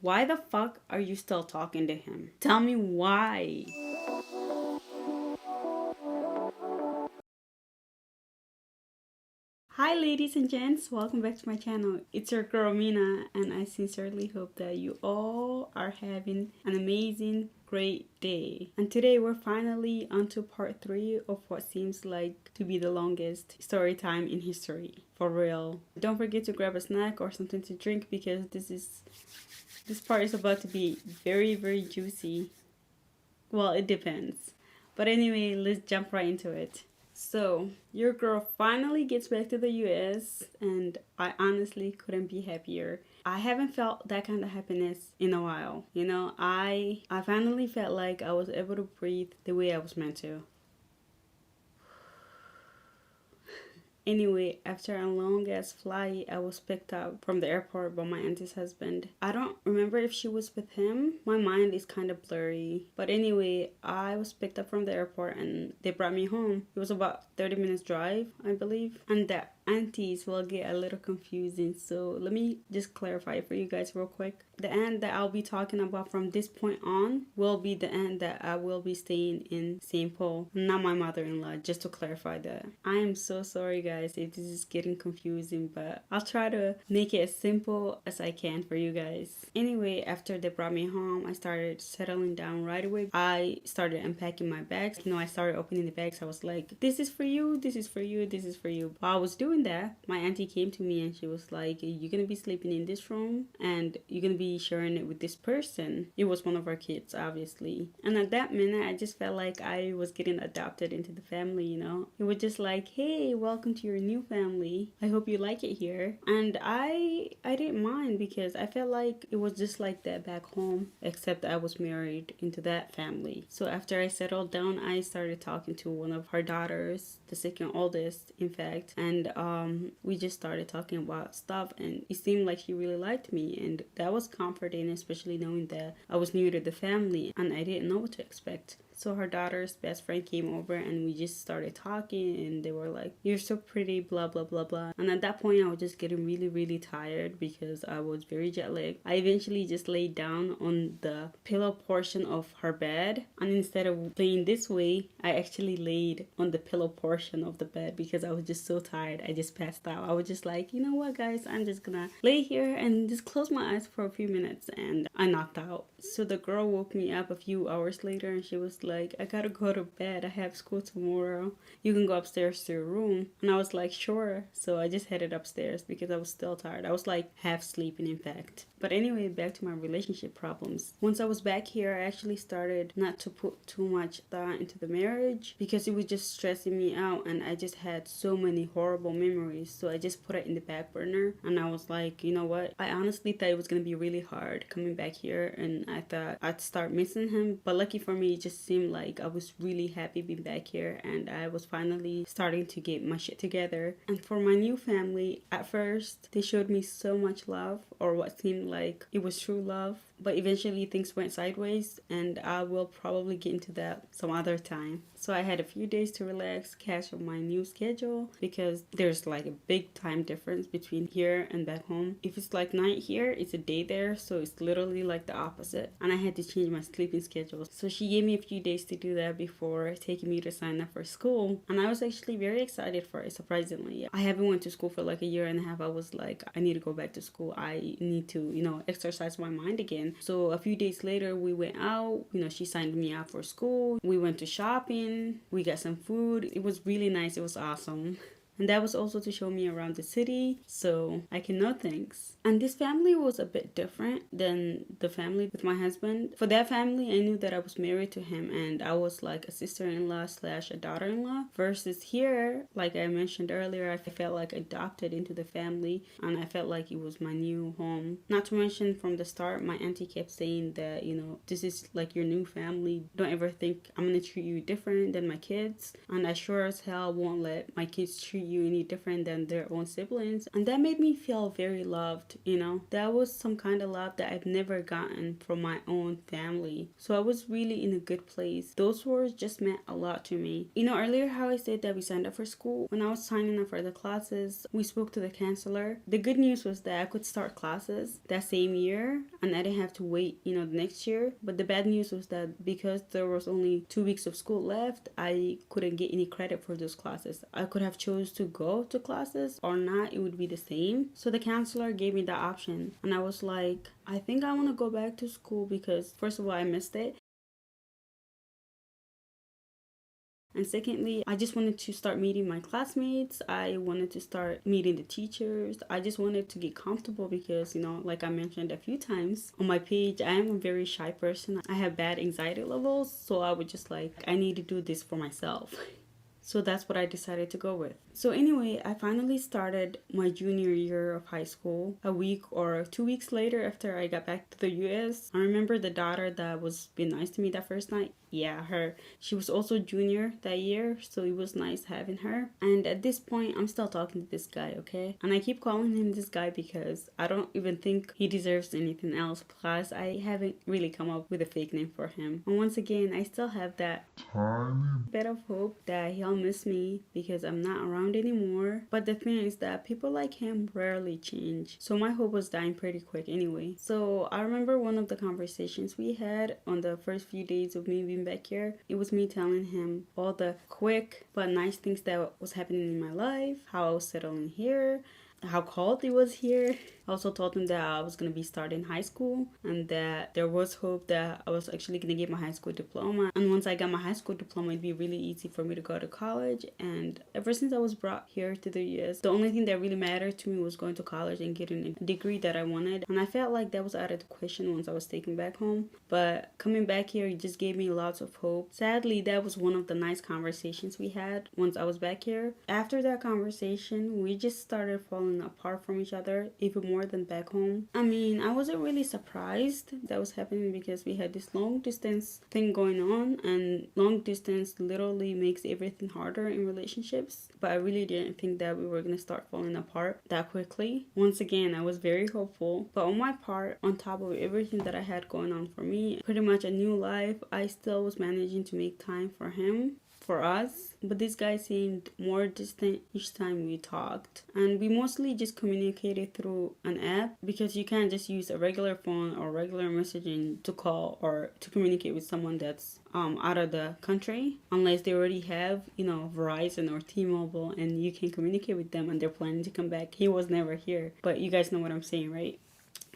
Why the fuck are you still talking to him? Tell me why. Hi ladies and gents, welcome back to my channel. It's your girl Mina, and I sincerely hope that you all are having an amazing, great day. And today we're finally onto part 3 of what seems like to be the longest story time in history. For real. Don't forget to grab a snack or something to drink because this part is about to be very, very juicy. Well, it depends. But anyway, let's jump right into it. So, your girl finally gets back to the US, and I honestly couldn't be happier. I haven't felt that kind of happiness in a while. You know, I finally felt like I was able to breathe the way I was meant to. Anyway, after a long ass flight, I was picked up from the airport by my auntie's husband. I don't remember if she was with him. My mind is kind of blurry. But anyway, I was picked up from the airport and they brought me home. It was about 30 minutes drive, I believe. And the aunties will get a little confusing. So let me just clarify for you guys real quick. The aunt that I'll be talking about from this point on will be the aunt that I will be staying in St. Paul, not my mother-in-law, just to clarify that. I am so sorry guys if this is getting confusing, but I'll try to make it as simple as I can for you guys. Anyway, after they brought me home, I started settling down right away. I started unpacking my bags. You know, I started opening the bags. I was like, this is for you, this is for you, this is for you. While I was doing that, my auntie came to me and she was like, you're gonna be sleeping in this room and you're gonna be sharing it with this person. It was one of our kids, obviously. And at that minute, I just felt like I was getting adopted into the family, you know? It was just like, hey, welcome to your new family. I hope you like it here. And I didn't mind because I felt like it was just like that back home, except I was married into that family. So after I settled down, I started talking to one of her daughters, the second oldest, in fact. And we just started talking about stuff and it seemed like she really liked me, and that was comforting, especially knowing that I was new to the family and I didn't know what to expect. So her daughter's best friend came over and we just started talking and they were like, you're so pretty, blah blah blah blah. And at that point I was just getting really really tired because I was very jet lagged. I eventually just laid down on the pillow portion of her bed, and instead of laying this way, I actually laid on the pillow portion of the bed because I was just so tired. I just passed out. I was just like, you know what guys, I'm just gonna lay here and just close my eyes for a few minutes, and I knocked out. So the girl woke me up a few hours later and she was like, I gotta go to bed, I have school tomorrow, you can go upstairs to your room. And I was like, sure. So I just headed upstairs because I was still tired. I was like half sleeping, in fact. But anyway, back to my relationship problems. Once I was back here, I actually started not to put too much thought into the marriage because it was just stressing me out and I just had so many horrible memories. So I just put it in the back burner and I was like, you know what, I honestly thought it was gonna be really hard coming back here and I thought I'd start missing him. But lucky for me, it just seemed like I was really happy being back here and I was finally starting to get my shit together. And for my new family, at first they showed me so much love, or what seemed like it was true love, but eventually things went sideways and I will probably get into that some other time. So I had a few days to relax, catch up my new schedule because there's like a big time difference between here and back home. If it's like night here, it's a day there, so it's literally like the opposite. And I had to change my sleeping schedule. So she gave me a few days to do that before taking me to sign up for school. And I was actually very excited for it, surprisingly. I haven't went to school for like a year and a half. I was like, I need to go back to school. I need to, you know, exercise my mind again. So a few days later, we went out. You know, she signed me up for school. We went to shopping. We got some food. It was really nice. It was awesome. And that was also to show me around the city, so I can know things. And this family was a bit different than the family with my husband. For that family, I knew that I was married to him and I was like a sister-in-law slash a daughter-in-law. Versus here, like I mentioned earlier, I felt like adopted into the family and I felt like it was my new home. Not to mention from the start, my auntie kept saying that, you know, this is like your new family. Don't ever think I'm gonna treat you different than my kids. And I sure as hell won't let my kids treat treat you any different than their own siblings. And that made me feel very loved, you know. That was some kind of love that I've never gotten from my own family. So I was really in a good place. Those words just meant a lot to me. You know, earlier how I said that we signed up for school, when I was signing up for the classes, we spoke to the counselor. The good news was that I could start classes that same year and I didn't have to wait, you know, the next year. But the bad news was that because there was only 2 weeks of school left, I couldn't get any credit for those classes. I could have chose to go to classes or not, it would be the same. So the counselor gave me that option and I was like, I think I want to go back to school because first of all, I missed it. And secondly, I just wanted to start meeting my classmates. I wanted to start meeting the teachers. I just wanted to get comfortable because, you know, like I mentioned a few times on my page, I am a very shy person. I have bad anxiety levels. So I would just like, I need to do this for myself. So that's what I decided to go with. So anyway, I finally started my junior year of high school a week or 2 weeks later after I got back to the US. I remember the daughter that was being nice to me that first night. Yeah, her. She was also junior that year, so it was nice having her. And at this point, I'm still talking to this guy, okay? And I keep calling him this guy because I don't even think he deserves anything else. Plus, I haven't really come up with a fake name for him. And once again, I still have that tiny bit of hope that he'll miss me because I'm not around anymore. But the thing is that people like him rarely change. So my hope was dying pretty quick anyway. So I remember one of the conversations we had on the first few days of me being back here. It was me telling him all the quick but nice things that was happening in my life, how I was settling here, how cold it was here. I also told him that I was going to be starting high school and that there was hope that I was actually going to get my high school diploma. And once I got my high school diploma, it'd be really easy for me to go to college. And ever since I was brought here to the US, the only thing that really mattered to me was going to college and getting a degree that I wanted. And I felt like that was out of the question once I was taken back home. But coming back here, it just gave me lots of hope. Sadly, that was one of the nice conversations we had once I was back here. After that conversation, we just started falling apart from each other even more than back home. I mean, I wasn't really surprised that was happening because we had this long distance thing going on, and long distance literally makes everything harder in relationships. But I really didn't think that we were gonna start falling apart that quickly. Once again, I was very hopeful, but on my part, on top of everything that I had going on for me, pretty much a new life, I still was managing to make time for him, for us. But this guy seemed more distant each time we talked, and we mostly just communicated through an app because you can't just use a regular phone or regular messaging to call or to communicate with someone that's out of the country unless they already have, you know, Verizon or T-Mobile and you can communicate with them and they're planning to come back. He was never here, but you guys know what I'm saying, right?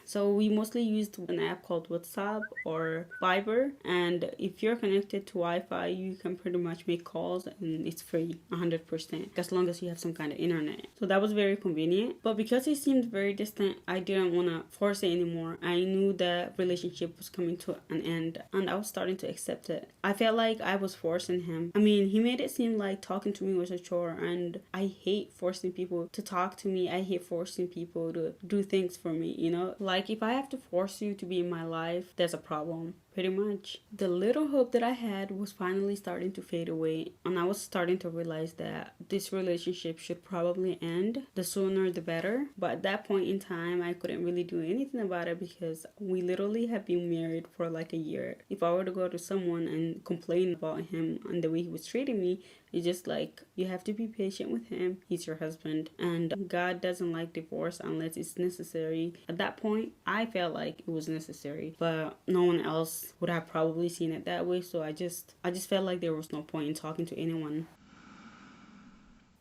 So we mostly used an app called WhatsApp or Viber, and if you're connected to Wi-Fi, you can pretty much make calls and it's free 100% as long as you have some kind of internet. So that was very convenient. But because it seemed very distant, I didn't want to force it anymore. I knew the relationship was coming to an end and I was starting to accept it. I felt like I was forcing him. I mean, he made it seem like talking to me was a chore, and I hate forcing people to talk to me. I hate forcing people to do things for me, you know? Like if I have to force you to be in my life, there's a problem. Pretty much. The little hope that I had was finally starting to fade away, and I was starting to realize that this relationship should probably end. The sooner the better. But at that point in time, I couldn't really do anything about it because we literally have been married for like a year. If I were to go to someone and complain about him and the way he was treating me, it's just like, you have to be patient with him. He's your husband. And God doesn't like divorce unless it's necessary. At that point, I felt like it was necessary. But no one else would have probably seen it that way. So I just felt like there was no point in talking to anyone.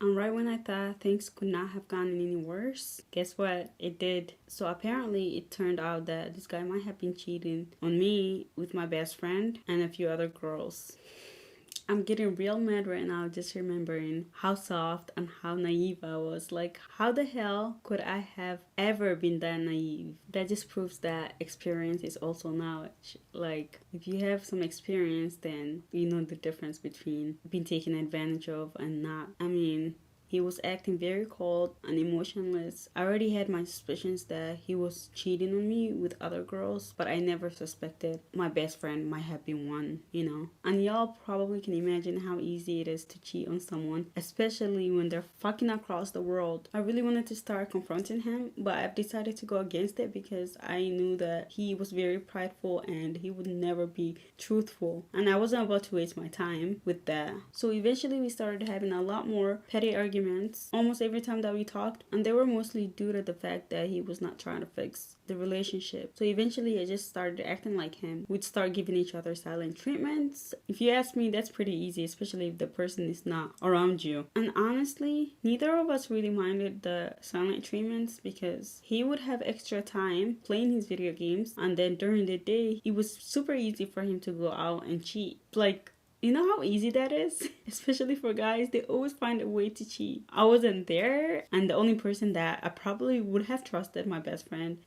And right when I thought things could not have gotten any worse, guess what? It did. So apparently it turned out that this guy might have been cheating on me with my best friend and a few other girls. I'm getting real mad right now just remembering how soft and how naive I was. Like, how the hell could I have ever been that naive? That just proves that experience is also knowledge. Like, if you have some experience, then you know the difference between being taken advantage of and not. I mean, He was acting very cold and emotionless. I already had my suspicions that he was cheating on me with other girls, but I never suspected my best friend might have been one, you know. And y'all probably can imagine how easy it is to cheat on someone, especially when they're fucking across the world. I really wanted to start confronting him, but I've decided to go against it because I knew that he was very prideful and he would never be truthful. And I wasn't about to waste my time with that. So eventually we started having a lot more petty arguments almost every time that we talked, and they were mostly due to the fact that he was not trying to fix the relationship. So eventually I just started acting like him. We'd start giving each other silent treatments. If you ask me, that's pretty easy, especially if the person is not around you. And honestly, neither of us really minded the silent treatments because he would have extra time playing his video games, and then during the day it was super easy for him to go out and cheat. Like, you know how easy that is? Especially for guys, they always find a way to cheat. I wasn't there, and the only person that I probably would have trusted, my best friend.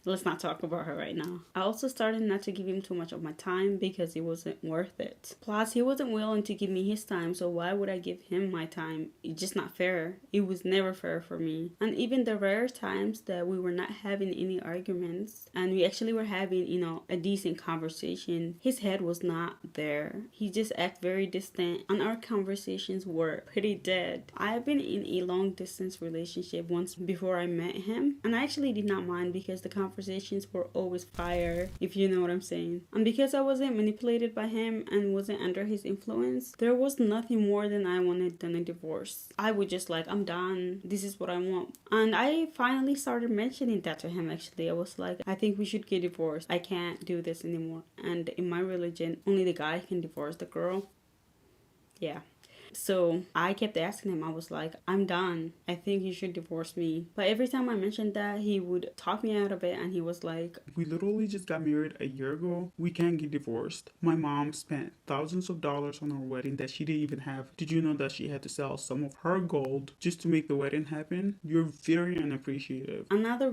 Let's not talk about her right now. I also started not to give him too much of my time because it wasn't worth it. Plus, he wasn't willing to give me his time, so why would I give him my time? It's just not fair. It was never fair for me. And even the rare times that we were not having any arguments and we actually were having, you know, a decent conversation, his head was not there. He just acted very distant and our conversations were pretty dead. I've been in a long distance relationship once before I met him, and I actually did not mind because the conversations were always fire, if you know what I'm saying. And because I wasn't manipulated by him and wasn't under his influence, there was nothing more than I wanted than a divorce. I would just like, I'm done. This is what I want. And I finally started mentioning that to him actually. I was like, I think we should get divorced. I can't do this anymore. And in my religion, only the guy can divorce the girl. Yeah. So I kept asking him, I was like, I'm done. I think you should divorce me. But every time I mentioned that, he would talk me out of it and he was like, we literally just got married a year ago. We can't get divorced. My mom spent thousands of dollars on our wedding that she didn't even have. Did you know that she had to sell some of her gold just to make the wedding happen? You're very unappreciative. Another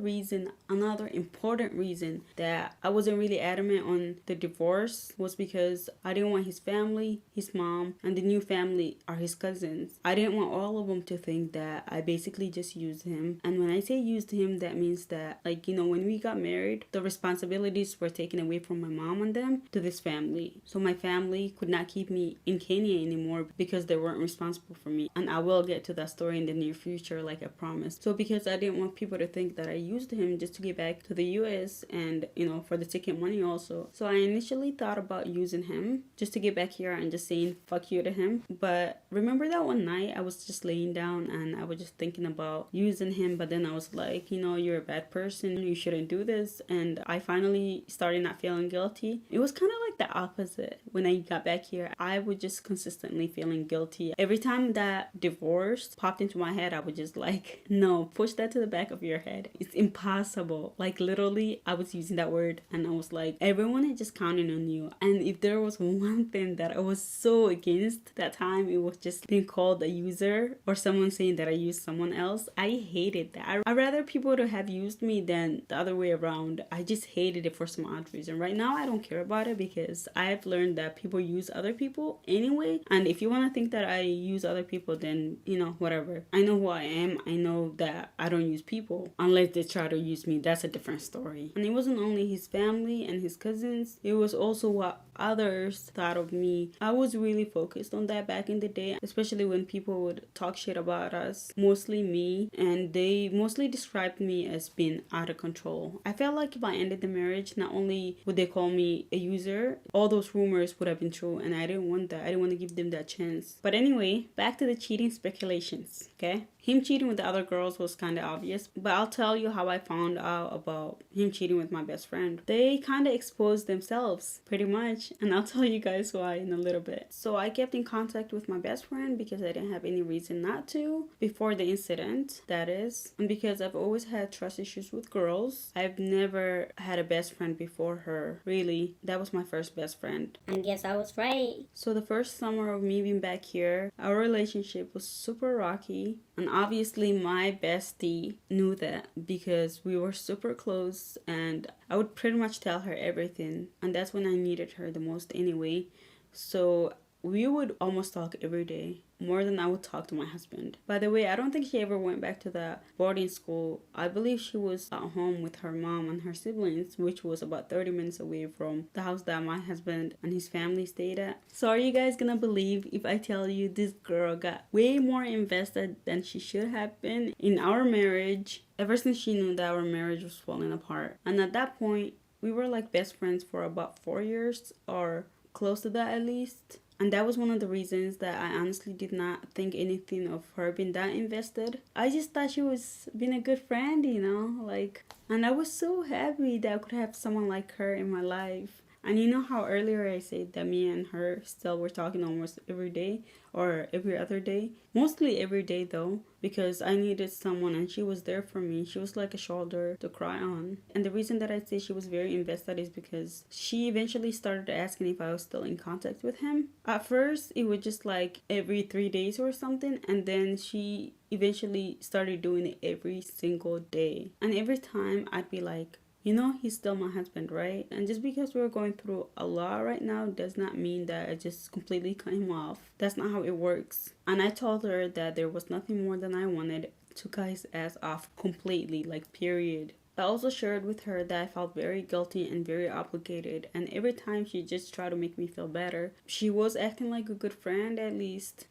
important reason that I wasn't really adamant on the divorce was because I didn't want his family, his mom, and the new family are his cousins. I didn't want all of them to think that I basically just used him. And when I say used him, that means that, like, you know, when we got married, the responsibilities were taken away from my mom and them to this family. So my family could not keep me in Kenya anymore because they weren't responsible for me. And I will get to that story in the near future, like I promised. So because I didn't want people to think that I used him just to get back to the US and, you know, for the ticket money also. So I initially thought about using him just to get back here and just saying fuck you to him. But remember that one night I was just laying down and I was just thinking about using him, but then I was like, you know, you're a bad person, you shouldn't do this. And I finally started not feeling guilty. It was kind of like the opposite. When I got back here, I was just consistently feeling guilty. Every time that divorce popped into my head, I was just like, no, push that to the back of your head. It's impossible. Like literally I was using that word and I was like, everyone is just counting on you. And if there was one thing that I was so against that time, it was just being called a user or someone saying that I used someone else. I hated that. I'd rather people to have used me than the other way around. I just hated it for some odd reason. Right now I don't care about it because I've learned that people use other people anyway. And if you want to think that I use other people, then, you know, whatever. I know who I am. I know that I don't use people unless they try to use me. That's a different story. And it wasn't only his family and his cousins. It was also what others thought of me. I was really focused on that back in the day, especially when people would talk shit about us, mostly me, and they mostly described me as being out of control. I felt like if I ended the marriage, not only would they call me a user, all those rumors would have been true, and I didn't want that. I didn't want to give them that chance. But anyway, back to the cheating speculations, okay? Him cheating with the other girls was kind of obvious, but I'll tell you how I found out about him cheating with my best friend. They kind of exposed themselves, pretty much, and I'll tell you guys why in a little bit. So I kept in contact with my best friend because I didn't have any reason not to before the incident, that is. And because I've always had trust issues with girls, I've never had a best friend before her. Really, that was my first best friend. And guess I was right. So the first summer of me being back here, our relationship was super rocky. And obviously my bestie knew that because we were super close and I would pretty much tell her everything. And that's when I needed her the most anyway. So we would almost talk every day, more than I would talk to my husband. By the way, I don't think she ever went back to the boarding school. I believe she was at home with her mom and her siblings, which was about 30 minutes away from the house that my husband and his family stayed at. So are you guys gonna believe if I tell you this girl got way more invested than she should have been in our marriage ever since she knew that our marriage was falling apart? And at that point, we were like best friends for about 4 years, or close to that at least. And that was one of the reasons that I honestly did not think anything of her being that invested. I just thought she was being a good friend, you know? Like, and I was so happy that I could have someone like her in my life. And you know how earlier I said that me and her still were talking almost every day or every other day? Mostly every day though, because I needed someone and she was there for me. She was like a shoulder to cry on. And the reason that I say she was very invested is because she eventually started asking if I was still in contact with him. At first, it was just like every 3 days or something, and then she eventually started doing it every single day. And every time I'd be like, you know, he's still my husband, right? And just because we're going through a lot right now does not mean that I just completely cut him off. That's not how it works. And I told her that there was nothing more than I wanted to cut his ass off completely, like period. I also shared with her that I felt very guilty and very obligated, and every time she just tried to make me feel better, she was acting like a good friend at least.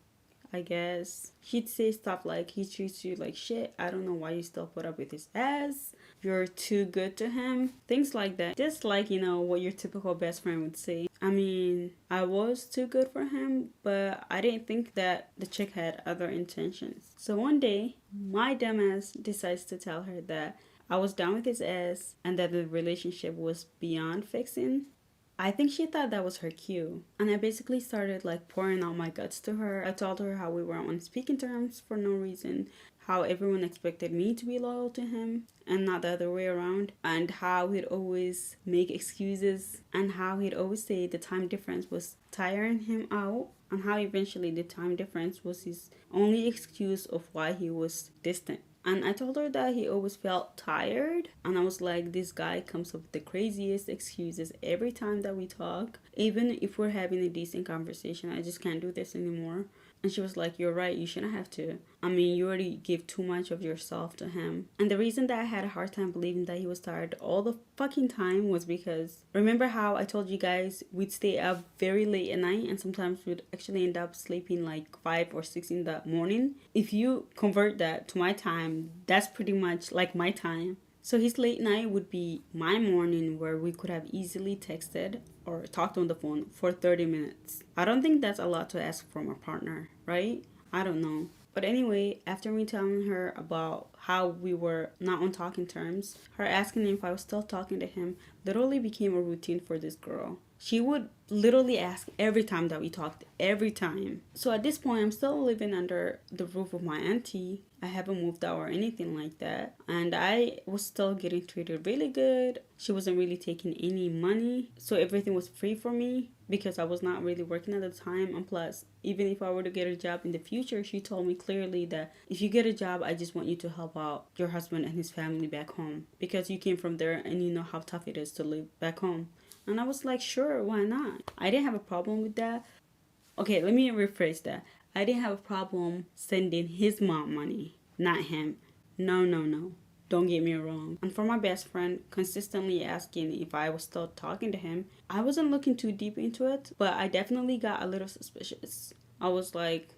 I guess. She'd say stuff like, he treats you like shit. I don't know why you still put up with his ass. You're too good to him. Things like that. Just like, you know, what your typical best friend would say. I mean, I was too good for him, but I didn't think that the chick had other intentions. So one day, my dumbass decides to tell her that I was done with his ass and that the relationship was beyond fixing. I think she thought that was her cue. And I basically started like pouring out my guts to her. I told her how we were on speaking terms for no reason, how everyone expected me to be loyal to him and not the other way around, and how he'd always make excuses, and how he'd always say the time difference was tiring him out, and how eventually the time difference was his only excuse of why he was distant. And I told her that he always felt tired. And I was like, this guy comes up with the craziest excuses every time that we talk. Even if we're having a decent conversation, I just can't do this anymore. And she was like, you're right, you shouldn't have to. I mean, you already give too much of yourself to him. And the reason that I had a hard time believing that he was tired all the fucking time was because, remember how I told you guys we'd stay up very late at night and sometimes we'd actually end up sleeping like 5 or 6 in the morning? If you convert that to my time, that's pretty much like my time. So his late night would be my morning, where we could have easily texted or talked on the phone for 30 minutes. I don't think that's a lot to ask from a partner, right? I don't know. But anyway, after me telling her about how we were not on talking terms, her asking if I was still talking to him literally became a routine for this girl. She would literally ask every time that we talked, every time. So at this point, I'm still living under the roof of my auntie. I haven't moved out or anything like that. And I was still getting treated really good. She wasn't really taking any money. So everything was free for me because I was not really working at the time. And plus, even if I were to get a job in the future, she told me clearly that if you get a job, I just want you to help out your husband and his family back home. Because you came from there and you know how tough it is to live back home. And I was like, sure, why not? I didn't have a problem with that. Okay, let me rephrase that. I didn't have a problem sending his mom money, not him. No, no, no. Don't get me wrong. And for my best friend consistently asking if I was still talking to him, I wasn't looking too deep into it, but I definitely got a little suspicious. I was like,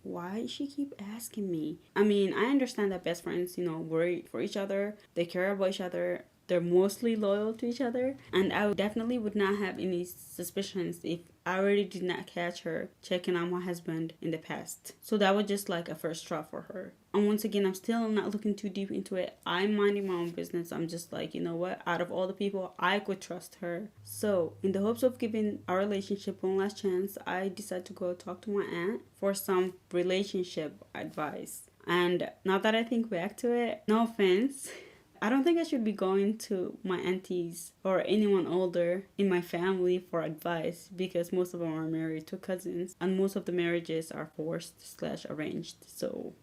why does she keep asking me? I mean, I understand that best friends, you know, worry for each other. They care about each other. They're mostly loyal to each other. And I definitely would not have any suspicions if I already did not catch her checking on my husband in the past. So that was just like a first try for her. And once again, I'm still not looking too deep into it. I'm minding my own business. I'm just like, you know what? Out of all the people, I could trust her. So in the hopes of giving our relationship one last chance, I decided to go talk to my aunt for some relationship advice. And now that I think back to it, no offense, I don't think I should be going to my aunties or anyone older in my family for advice, because most of them are married to cousins and most of the marriages are forced/arranged. So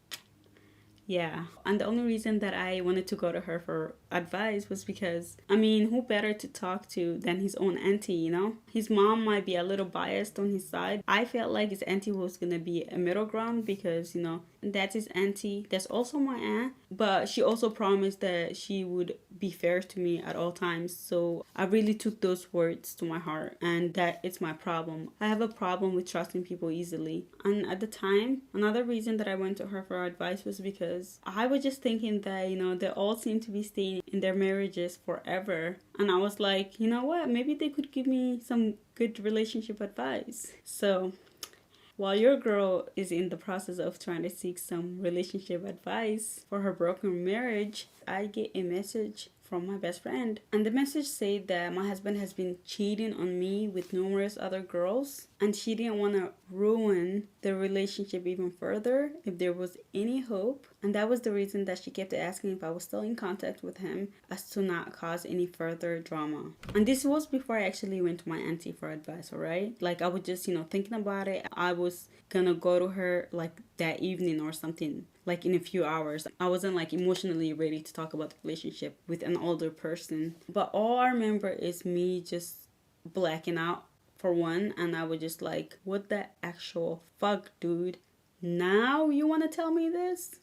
yeah. And the only reason that I wanted to go to her for advice was because, I mean, who better to talk to than his own auntie, you know? His mom might be a little biased on his side. I felt like his auntie was gonna be a middle ground because, you know, that's his auntie. That's also my aunt. But she also promised that she would be fair to me at all times. So I really took those words to my heart. And that it's my problem. I have a problem with trusting people easily. And at the time, another reason that I went to her for advice was because I was just thinking that, you know, they all seem to be staying in their marriages forever. And I was like, you know what? Maybe they could give me some good relationship advice. So while your girl is in the process of trying to seek some relationship advice for her broken marriage, I get a message from my best friend. And the message said that my husband has been cheating on me with numerous other girls, and she didn't want to ruin the relationship even further if there was any hope. And that was the reason that she kept asking if I was still in contact with him, as to not cause any further drama. And this was before I actually went to my auntie for advice, alright? Like, I was just, you know, thinking about it. I was gonna go to her like that evening or something, like in a few hours. I wasn't like emotionally ready to talk about the relationship with an older person. But all I remember is me just blacking out for one, and I was just like, what the actual fuck, dude? Now you want to tell me this?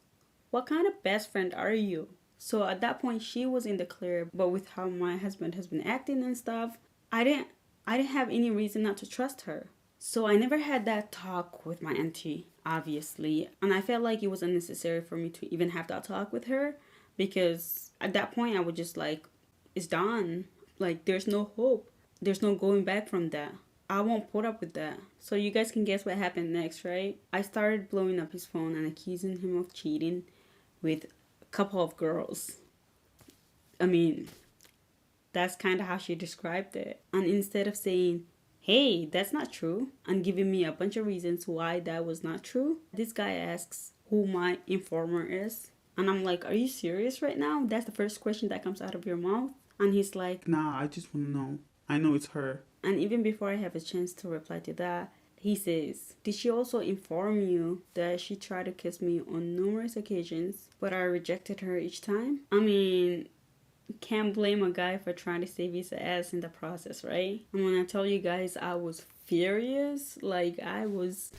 What kind of best friend are you? So at that point she was in the clear, but with how my husband has been acting and stuff, I didn't have any reason not to trust her. So I never had that talk with my auntie, obviously, and I felt like it was unnecessary for me to even have that talk with her, because at that point I was just like, it's done. Like, there's no hope. There's no going back from that. I won't put up with that. So you guys can guess what happened next, right? I started blowing up his phone and accusing him of cheating with a couple of girls. I mean, that's kind of how she described it. And instead of saying, hey, that's not true, and giving me a bunch of reasons why that was not true, this guy asks who my informer is. And I'm like, are you serious right now? That's the first question that comes out of your mouth? And he's like, nah, I just want to know. I know it's her. And even before I have a chance to reply to that, he says, did she also inform you that she tried to kiss me on numerous occasions, but I rejected her each time? I mean, can't blame a guy for trying to save his ass in the process, right? And when I tell you guys, I was furious. Like, I was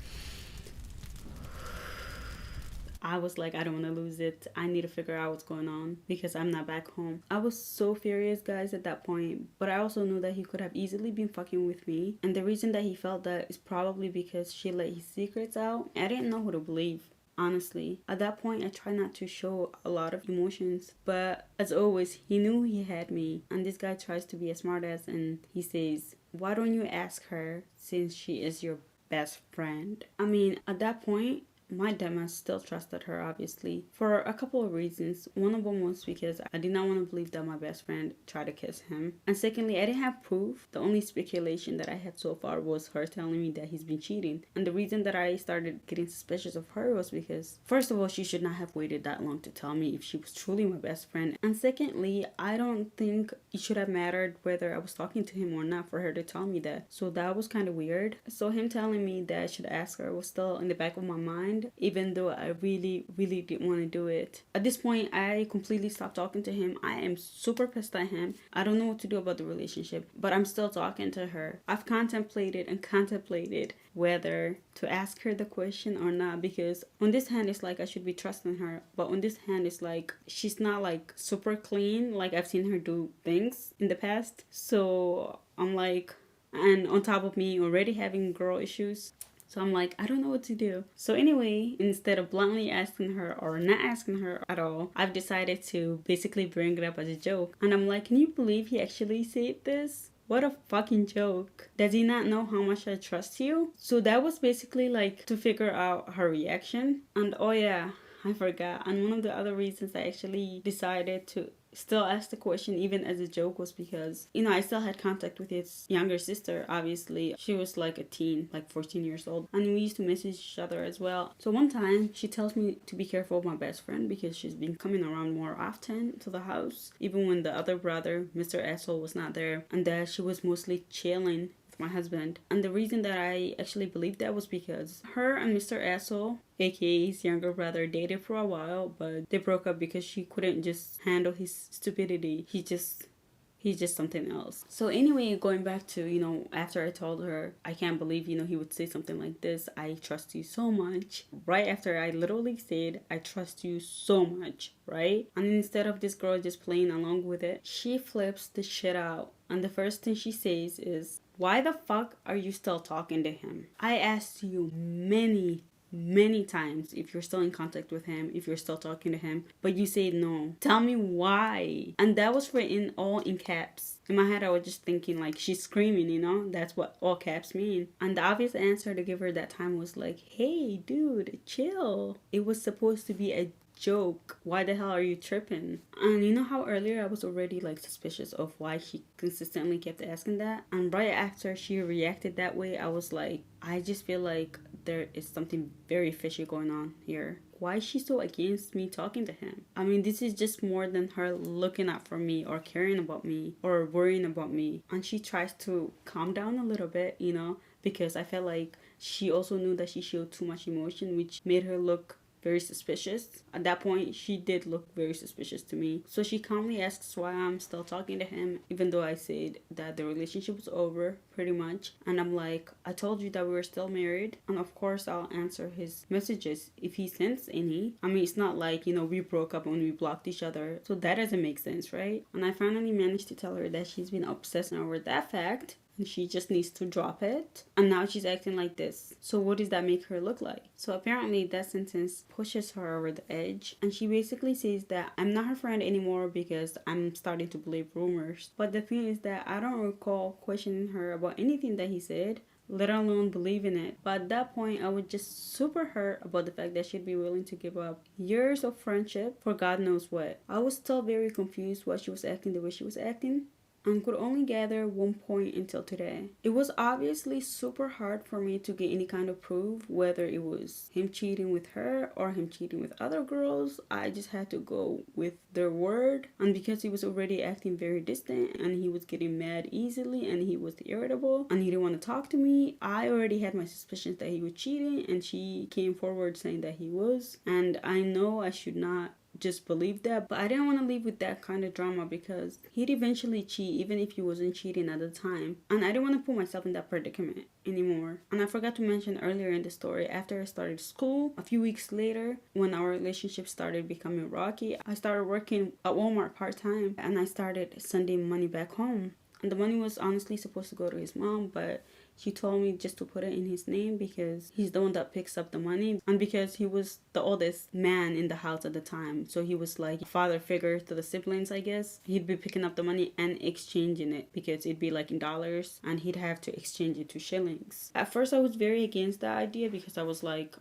like, I don't want to lose it. I need to figure out what's going on because I'm not back home. I was so furious, guys, at that point. But I also knew that he could have easily been fucking with me. And the reason that he felt that is probably because she let his secrets out. I didn't know who to believe. Honestly, at that point, I tried not to show a lot of emotions. But as always, he knew he had me. And this guy tries to be a smartass, and he says, why don't you ask her since she is your best friend? I mean, at that point, my dumbass still trusted her, obviously, for a couple of reasons. One of them was because I did not want to believe that my best friend tried to kiss him. And secondly, I didn't have proof. The only speculation that I had so far was her telling me that he's been cheating. And the reason that I started getting suspicious of her was because, first of all, she should not have waited that long to tell me if she was truly my best friend. And secondly, I don't think it should have mattered whether I was talking to him or not for her to tell me that. So that was kind of weird. So him telling me that I should ask her was still in the back of my mind, even though I really didn't want to do it. At this point, I completely stopped talking to him. I am super pissed at him. I don't know what to do about the relationship, but I'm still talking to her. I've contemplated whether to ask her the question or not, because on this hand it's like I should be trusting her, but on this hand it's like she's not like super clean like I've seen her do things in the past. So I'm like, and on top of me already having girl issues, so I'm like, I don't know what to do. So anyway, instead of bluntly asking her or not asking her at all, I've decided to basically bring it up as a joke. And I'm like, can you believe he actually said this? What a fucking joke. Does he not know how much I trust you? So that was basically like to figure out her reaction. And oh yeah, I forgot. And one of the other reasons I actually decided to still ask the question even as a joke was because, you know, I still had contact with his younger sister. Obviously she was like a teen, like 14 years old, and we used to message each other as well. So one time she tells me to be careful of my best friend because she's been coming around more often to the house, even when the other brother, Mr. Asshole, was not there, and that she was mostly chilling my husband. And the reason that I actually believed that was because her and Mr. Asshole, aka his younger brother, dated for a while, but they broke up because she couldn't just handle his stupidity. He's just something else. So anyway, going back to, after I told her, I can't believe, he would say something like this. I trust you so much. Right after I literally said, I trust you so much, right? And instead of this girl just playing along with it, she flips the shit out. And the first thing she says is, why the fuck are you still talking to him? I asked you many times if you're still in contact with him, if you're still talking to him, but you said no. Tell me why. And that was written all in caps. In my head, I was just thinking like, she's screaming, that's what all caps mean. And the obvious answer to give her that time was like, hey dude, chill. It was supposed to be a joke. Why the hell are you tripping? And you know how earlier I was already like suspicious of why she consistently kept asking that? And right after she reacted that way, I was like, I just feel like there is something very fishy going on here. Why is she so against me talking to him? I mean, this is just more than her looking out for me or caring about me or worrying about me. And she tries to calm down a little bit, because I felt like she also knew that she showed too much emotion, which made her look very suspicious. At that point, she did look very suspicious to me. So she calmly asks why I'm still talking to him, even though I said that the relationship was over, pretty much. And I'm like, I told you that we were still married. And of course, I'll answer his messages if he sends any. I mean, it's not like, we broke up when we blocked each other. So that doesn't make sense, right? And I finally managed to tell her that she's been obsessing over that fact. And she just needs to drop it. And now she's acting like this. So what does that make her look like? So apparently that sentence pushes her over the edge. And she basically says that I'm not her friend anymore because I'm starting to believe rumors. But the thing is that I don't recall questioning her about anything that he said, let alone believing it. But at that point, I was just super hurt about the fact that she'd be willing to give up years of friendship for God knows what. I was still very confused why she was acting the way she was acting, and could only gather one point until today. It was obviously super hard for me to get any kind of proof, whether it was him cheating with her or him cheating with other girls. I just had to go with their word. And because he was already acting very distant and he was getting mad easily and he was irritable and he didn't want to talk to me, I already had my suspicions that he was cheating, and she came forward saying that he was. And I know I should not just believe that, but I didn't want to live with that kind of drama because he'd eventually cheat even if he wasn't cheating at the time, and I didn't want to put myself in that predicament anymore. And I forgot to mention earlier in the story, after I started school, a few weeks later, when our relationship started becoming rocky, I started working at Walmart part-time, and I started sending money back home. And the money was honestly supposed to go to his mom, but she told me just to put it in his name because he's the one that picks up the money, and because he was the oldest man in the house at the time. So he was like a father figure to the siblings, I guess. He'd be picking up the money and exchanging it because it'd be like in dollars and he'd have to exchange it to shillings. At first, I was very against that idea because I was like,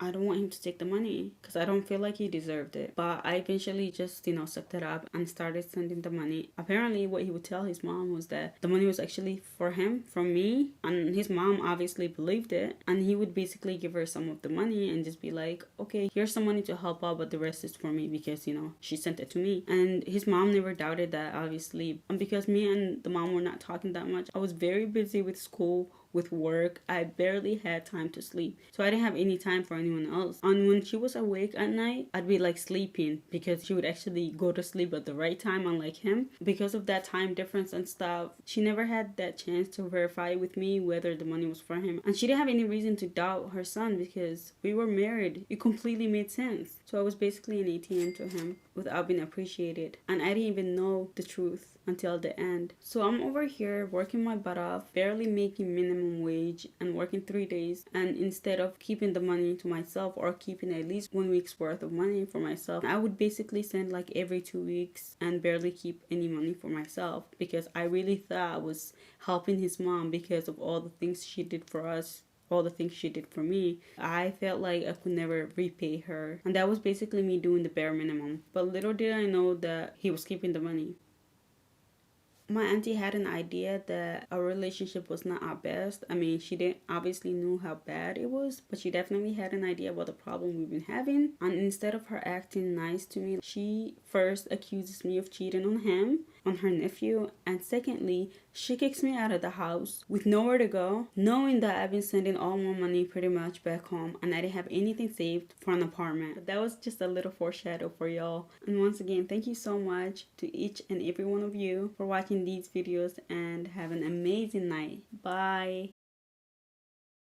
I don't want him to take the money because I don't feel like he deserved it. But I eventually just, sucked it up and started sending the money. Apparently, what he would tell his mom was that the money was actually for him, from me. And his mom obviously believed it. And he would basically give her some of the money and just be like, okay, here's some money to help out, but the rest is for me because, she sent it to me. And his mom never doubted that, obviously. And because me and the mom were not talking that much, I was very busy with school, with work. I barely had time to sleep, so I didn't have any time for anyone else. And when she was awake at night, I'd be like sleeping because she would actually go to sleep at the right time, unlike him. Because of that time difference and stuff, she never had that chance to verify with me whether the money was for him, and she didn't have any reason to doubt her son because we were married. It completely made sense. So I was basically an ATM to him without being appreciated, and I didn't even know the truth until the end. So I'm over here working my butt off, barely making minimum wage and working 3 days, and instead of keeping the money to myself or keeping at least 1 week's worth of money for myself, I would basically send like every 2 weeks and barely keep any money for myself because I really thought I was helping his mom because of all the things she did for us, all the things she did for me. I felt like I could never repay her, and that was basically me doing the bare minimum. But little did I know that he was keeping the money. My auntie had an idea that our relationship was not our best. I mean, she didn't obviously knew how bad it was, but she definitely had an idea about the problem we've been having. And instead of her acting nice to me, she first accuses me of cheating on him. on her nephew. And secondly, she kicks me out of the house with nowhere to go, knowing that I've been sending all my money pretty much back home and I didn't have anything saved for an apartment. But that was just a little foreshadow for y'all. And once again, thank you so much to each and every one of you for watching these videos, and have an amazing night. Bye.